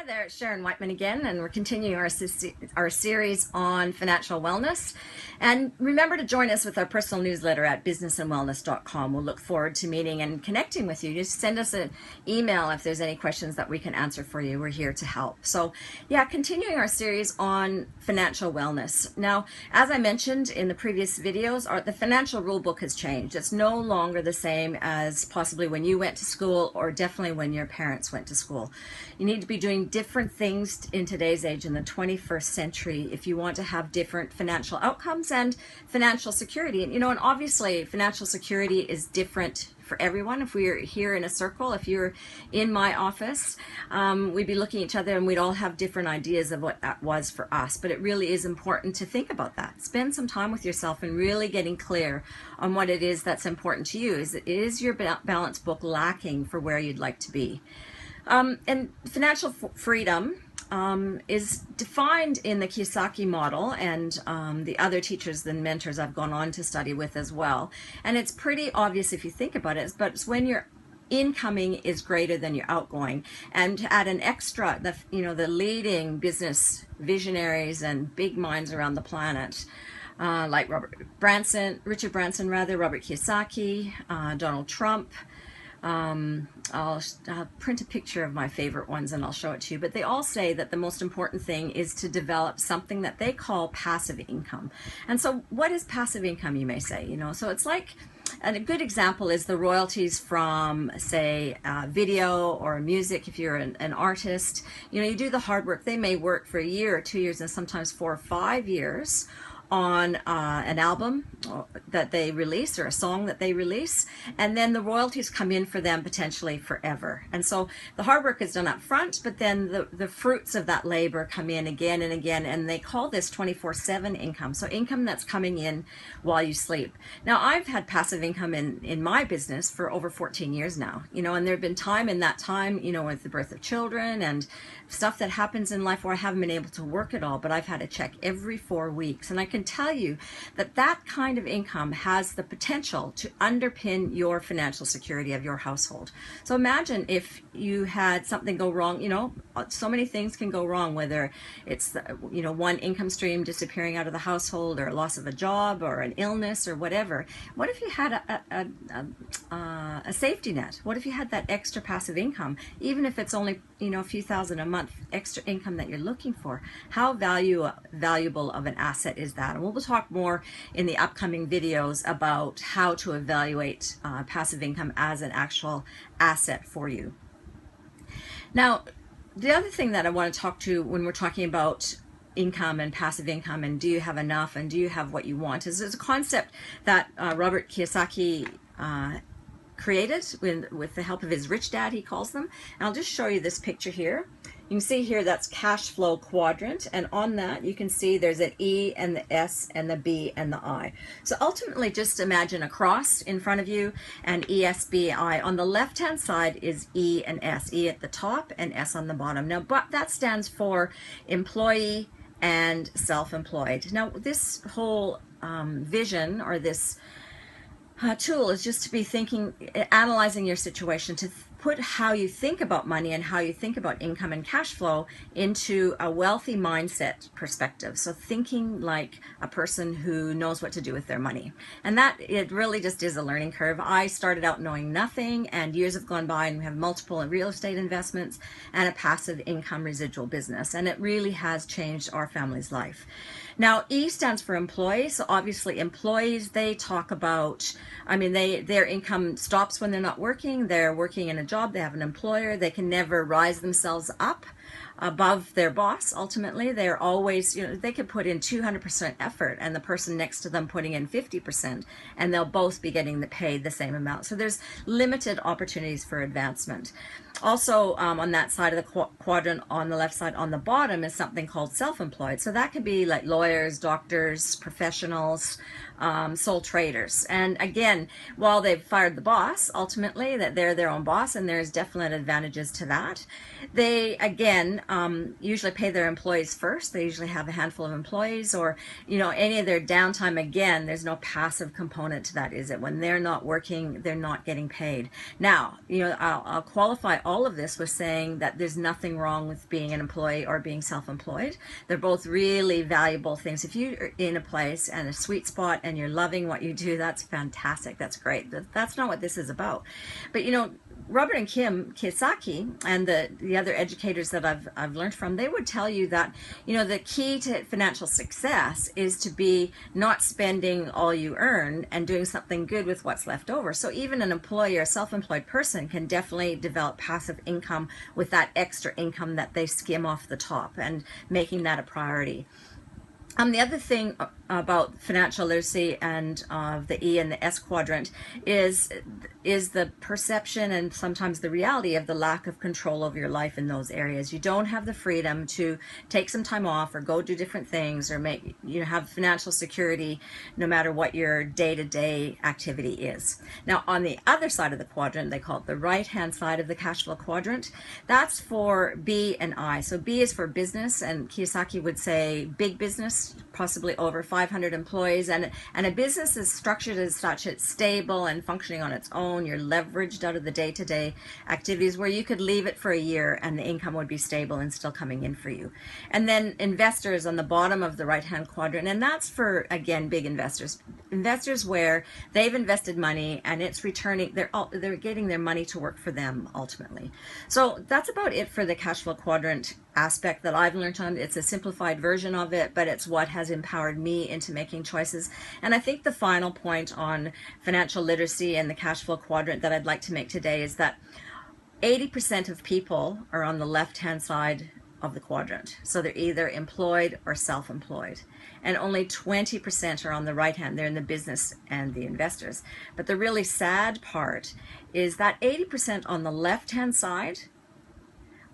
Hi there, it's Sharon Whiteman again, and we're continuing our series on financial wellness. And remember to join us with our personal newsletter at businessandwellness.com. We'll look forward to meeting and connecting with you. Just send us an email if there's any questions that we can answer for you. We're here to help. So yeah, continuing our series on financial wellness. Now, as I mentioned in the previous videos, the financial rule book has changed. It's no longer the same as possibly when you went to school, or definitely when your parents went to school. You need to be doing different things in today's age, in the 21st century, if you want to have different financial outcomes and financial security. And and obviously financial security is different for everyone. If we were here in a circle, if you're in my office, we'd be looking at each other and we'd all have different ideas of what that was for us. But it really is important to think about that. Spend some time with yourself and really getting clear on what it is that's important to you. Is your balance book lacking for where you'd like to be? And financial freedom is defined in the Kiyosaki model and the other teachers and mentors I've gone on to study with as well. And it's pretty obvious if you think about it, but it's when your incoming is greater than your outgoing. And to add an extra, the leading business visionaries and big minds around the planet, like Richard Branson, Robert Kiyosaki, Donald Trump. I'll print a picture of my favorite ones and I'll show it to you, but they all say that the most important thing is to develop something that they call passive income. And so what is passive income, you may say? So it's like, and a good example is the royalties from, say, video or music. If you're an artist, you do the hard work. They may work for a year or 2 years and sometimes 4 or 5 years on an album that they release or a song that they release, and then the royalties come in for them potentially forever. And so the hard work is done up front, but then the fruits of that labor come in again and again, and they call this 24/7 income. So income that's coming in while you sleep. Now, I've had passive income in my business for over 14 years now, and there have been time in that time, with the birth of children and stuff that happens in life where I haven't been able to work at all, but I've had to check every 4 weeks. And I can tell you that that kind of income has the potential to underpin your financial security of your household. So imagine if you had something go wrong. So many things can go wrong, whether it's one income stream disappearing out of the household, or a loss of a job, or an illness, or whatever. What if you had a safety net? What if you had that extra passive income, even if it's only a few thousand a month extra income that you're looking for? How valuable of an asset is that? And we'll talk more in the upcoming videos about how to evaluate passive income as an actual asset for you. Now, the other thing that I want to talk to when we're talking about income and passive income, and do you have enough, and do you have what you want, is there's a concept that Robert Kiyosaki created with the help of his rich dad, he calls them. And I'll just show you this picture here. You can see here that's cash flow quadrant, and on that you can see there's an E and the S and the B and the I. So ultimately, just imagine a cross in front of you, and ESBI. On the left hand side is E and S, E at the top and S on the bottom. Now, but that stands for employee and self-employed. Now, this whole vision, or this tool, is just to be analyzing your situation, to put how you think about money and how you think about income and cash flow into a wealthy mindset perspective. So thinking like a person who knows what to do with their money. And that, it really just is a learning curve. I started out knowing nothing, and years have gone by, and we have multiple real estate investments and a passive income residual business. And it really has changed our family's life. Now, E stands for employees. So obviously employees, they talk about, their income stops when they're not working. They're working in a job, they have an employer, they can never rise themselves up above their boss. Ultimately, they're always, they could put in 200% effort and the person next to them putting in 50%, and they'll both be getting paid the same amount. So there's limited opportunities for advancement. Also, on that side of the quadrant, on the left side on the bottom, is something called self-employed. So that could be like lawyers, doctors, professionals, sole traders. And again, while they've fired the boss, ultimately that they're their own boss, and there's definite advantages to that. They, again, usually pay their employees first. They usually have a handful of employees, or any of their downtime. Again, there's no passive component to that, is it? When they're not working, they're not getting paid. Now, I'll qualify all of this was saying that there's nothing wrong with being an employee or being self-employed. They're both really valuable things. If you're in a place and a sweet spot and you're loving what you do, that's fantastic. That's great. That's not what this is about. But you know, Robert and Kim Kiyosaki and the other educators that I've learned from, they would tell you that, you know, the key to financial success is to be not spending all you earn and doing something good with what's left over. So even an employee or self-employed person can definitely develop passive income with that extra income that they skim off the top, and making that a priority. The other thing about financial literacy and the E and the S quadrant is the perception and sometimes the reality of the lack of control over your life in those areas. You don't have the freedom to take some time off or go do different things or make, you know, have financial security no matter what your day-to-day activity is. Now, on the other side of the quadrant, they call it the right-hand side of the cash flow quadrant. That's for B and I. So B is for business, and Kiyosaki would say big business, possibly over 500 employees, and a business is structured as such it's stable and functioning on its own. You're leveraged out of the day-to-day activities where you could leave it for a year and the income would be stable and still coming in for you. And then investors on the bottom of the right-hand quadrant, and that's for, again, big investors where they've invested money and it's returning, they're getting their money to work for them ultimately. So that's about it for the cash flow quadrant aspect that I've learned on. It's a simplified version of it, but it's what has empowered me into making choices. And I think the final point on financial literacy and the cash flow quadrant that I'd like to make today is that 80% of people are on the left-hand side of the quadrant. So they're either employed or self-employed. And only 20% are on the right hand. They're in the business and the investors. But the really sad part is that 80% on the left-hand side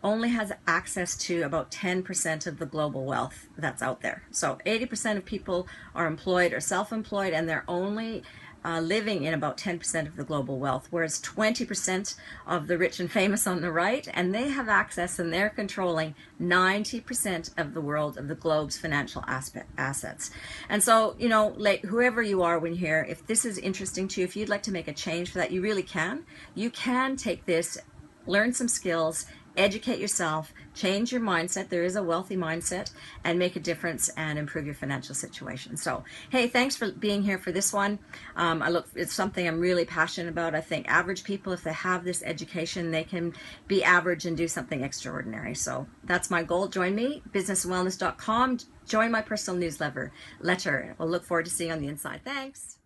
only has access to about 10% of the global wealth that's out there. So 80% of people are employed or self-employed, and they're only living in about 10% of the global wealth, whereas 20% of the rich and famous on the right, and they have access and they're controlling 90% of the world, of the globe's financial assets. And so, you know, like whoever you are when you're here, if this is interesting to you, if you'd like to make a change for that, you really can. You can take this, learn some skills, educate yourself, change your mindset. There is a wealthy mindset, and make a difference and improve your financial situation. So, hey, thanks for being here for this one. It's something I'm really passionate about. I think average people, if they have this education, they can be average and do something extraordinary. So that's my goal. Join me, businessandwellness.com. Join my personal newsletter. We'll look forward to seeing you on the inside. Thanks.